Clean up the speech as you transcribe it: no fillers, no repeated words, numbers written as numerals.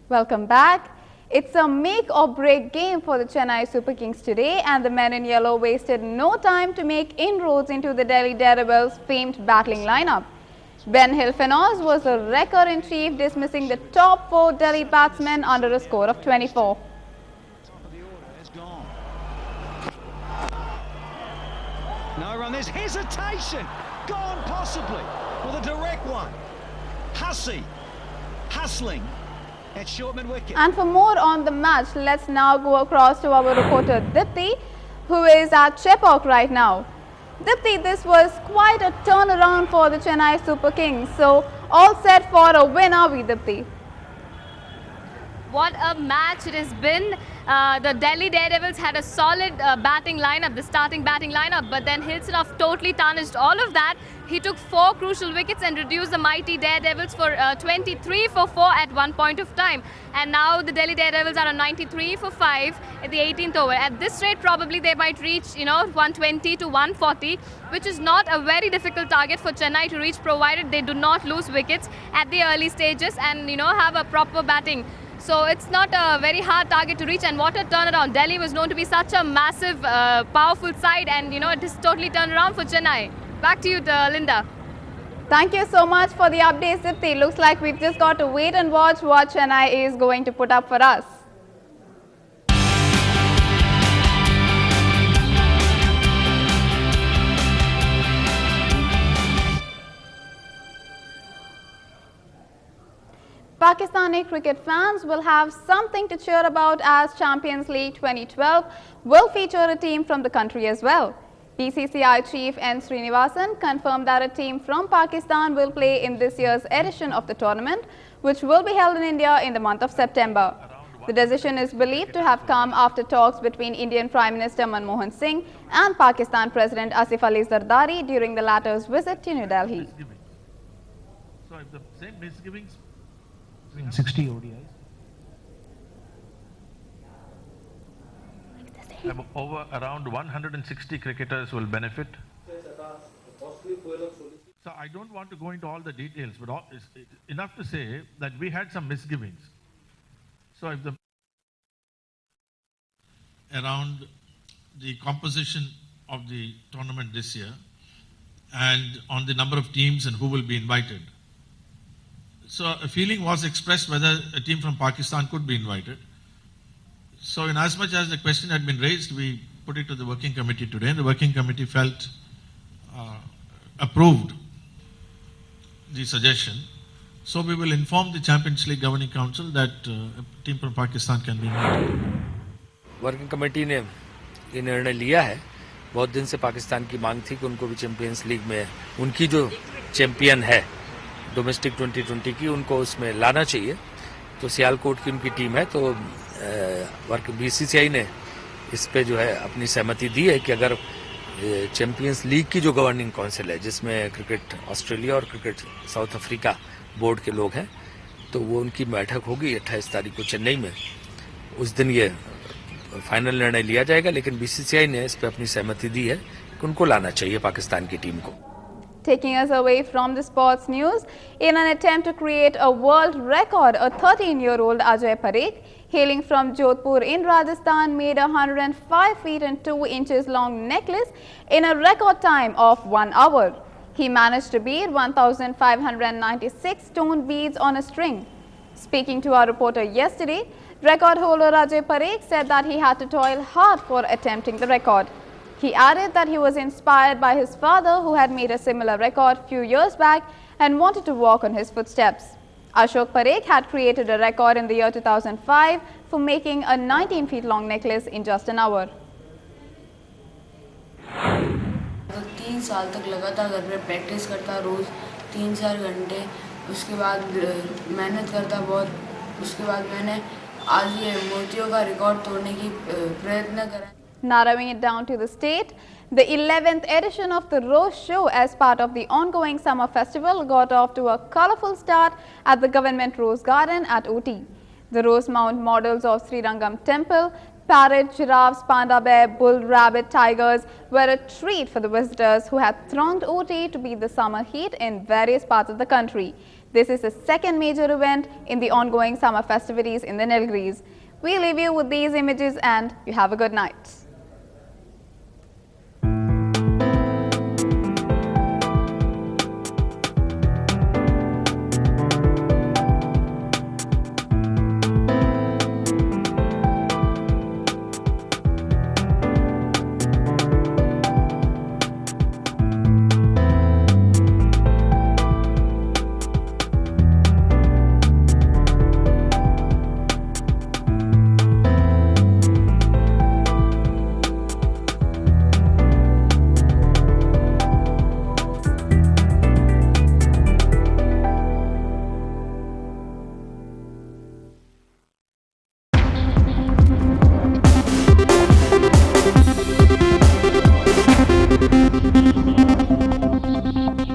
Welcome back. It's a make or break game for the Chennai Super Kings today, and the men in yellow wasted no time to make inroads into the Delhi Daredevils' famed battling lineup. Ben Hilfenhaus was the wrecker-in-chief, dismissing the top 4 Delhi batsmen under a score of 24. No run, there's hesitation. Gone possibly with a direct one. Hustling. At short mid-wicket. And for more on the match, let's now go across to our reporter Dipti, who is at Chepauk right now. Dipti, this was quite a turnaround for the Chennai Super Kings. So, all set for a win, are we, Dipti? What a match it has been. The Delhi Daredevils had a solid batting lineup, the starting batting lineup, but then Hilfenhaus totally tarnished all of that. He took 4 crucial wickets and reduced the mighty Daredevils for 23 for 4 at one point of time. And now the Delhi Daredevils are on 93 for 5 at the 18th over. At this rate, probably they might reach, 120 to 140, which is not a very difficult target for Chennai to reach, provided they do not lose wickets at the early stages and, have a proper batting. So it's not a very hard target to reach, and what a turnaround. Delhi was known to be such a massive, powerful side, and it is totally turned around for Chennai. Back to you, Linda. Thank you so much for the updates, Dipti. Looks like we've just got to wait and watch what Chennai is going to put up for us. Pakistani cricket fans will have something to cheer about as Champions League 2012 will feature a team from the country as well. BCCI Chief N. Srinivasan confirmed that a team from Pakistan will play in this year's edition of the tournament, which will be held in India in the month of September. The decision is believed to have come after talks between Indian Prime Minister Manmohan Singh and Pakistan President Asif Ali Zardari during the latter's visit to New Delhi. So if the same misgivings in 60 ODIs, over around 160 cricketers will benefit. So I don't want to go into all the details, but it's enough to say that we had some misgivings. So if around the composition of the tournament this year and on the number of teams and who will be invited. So a feeling was expressed whether a team from Pakistan could be invited. So in as much as the question had been raised, we put it to the working committee today. The working committee approved the suggestion. So we will inform the Champions League Governing Council that a team from Pakistan can be invited. Working committee ने ये निर्णय लिया है. बहुत दिन से पाकिस्तान की मांग थी कि उनको भी चैंपियंस लीग में उनकी जो चैंपियन है डोमेस्टिक 2020 की, उनको उसमें लाना चाहिए. तो सियालकोट की उनकी टीम है, तो बीसीसीआई ने इस पे जो है अपनी सहमति दी है कि अगर चैंपियंस लीग की जो गवर्निंग काउंसिल है, जिसमें क्रिकेट ऑस्ट्रेलिया और क्रिकेट साउथ अफ्रीका बोर्ड के लोग हैं, तो वो उनकी बैठक होगी 28 तारीख को चेन्नई में. उस दिन ये फाइनल निर्णय लिया जाएगा, लेकिन बीसीसीआई ने इस पे अपनी सहमति दी है कि उनको लाना चाहिए पाकिस्तान की टीम को. Taking us away from the sports news, in an attempt to create a world record, a 13-year-old Ajay Parekh, hailing from Jodhpur in Rajasthan, made a 105 feet and 2 inches long necklace in a record time of 1 hour. He managed to beat 1,596 stone beads on a string. Speaking to our reporter yesterday, record holder Ajay Parekh said that he had to toil hard for attempting the record. He added that he was inspired by his father, who had made a similar record few years back and wanted to walk on his footsteps. Ashok Parekh had created a record in the year 2005 for making a 19 feet long necklace in just an hour. 3 साल तक लगातार घर पे practice करता, रोज 3-4 घंटे, उसके बाद मेहनत करता बहुत. उसके बाद मैंने आज ये मोतियों का रिकॉर्ड तोड़ने की प्रयत्न करा. Narrowing it down to the state, The 11th edition of the Rose Show as part of the ongoing summer festival got off to a colourful start at the Government Rose Garden at Ooty. The Rosemount models of Srirangam Temple, parrot, giraffes, panda bear, bull, rabbit, tigers were a treat for the visitors who had thronged Ooty to beat the summer heat in various parts of the country. This is the second major event in the ongoing summer festivities in the Nilgiris. We leave you with these images and you have a good night.